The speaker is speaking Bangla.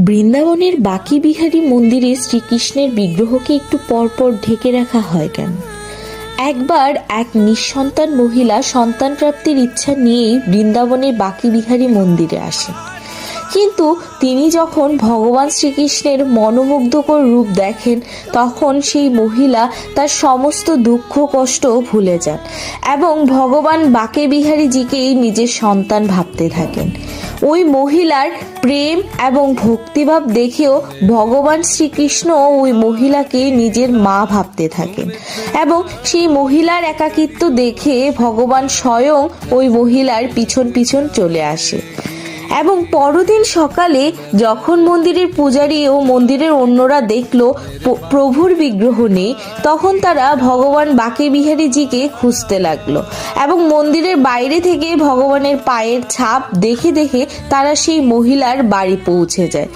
বৃন্দাবনের বাঁকি বিহারী মন্দিরে শ্রীকৃষ্ণের বিগ্রহকে একটু পরপর ঢেকে রাখা হয় কেন? একবার এক নিঃসন্তান মহিলা সন্তান প্রাপ্তির ইচ্ছা নিয়েই বৃন্দাবনের বাঁকি বিহারী মন্দিরে আসেন। কিন্তু তিনি যখন ভগবান শ্রীকৃষ্ণের মনোমুগ্ধকর রূপ দেখেন, তখন সেই মহিলা তার সমস্ত দুঃখ কষ্ট ভুলে যান এবং ভগবান বাঁকে বিহারীজিকেই নিজের সন্তান ভাবতে থাকেন। ওই মহিলার প্রেম এবং ভক্তিভাব দেখেও ভগবান শ্রীকৃষ্ণ ওই মহিলাকে নিজের মা ভাবতে থাকেন এবং সেই মহিলার একাকিত্ব দেখে ভগবান স্বয়ং ওই মহিলার পিছন পিছন চলে আসে। এবং পরদিন সকালে যখন মন্দিরের পূজারী ও মন্দিরের অন্যরা দেখল প্রভুর বিগ্রহ নেই, তখন তারা ভগবান বাঁকে বিহারীজিকে খুঁজতে লাগলো এবং মন্দিরের বাইরে থেকে ভগবানের পায়ের ছাপ দেখে দেখে তারা সেই মহিলার বাড়ি পৌঁছে যায়।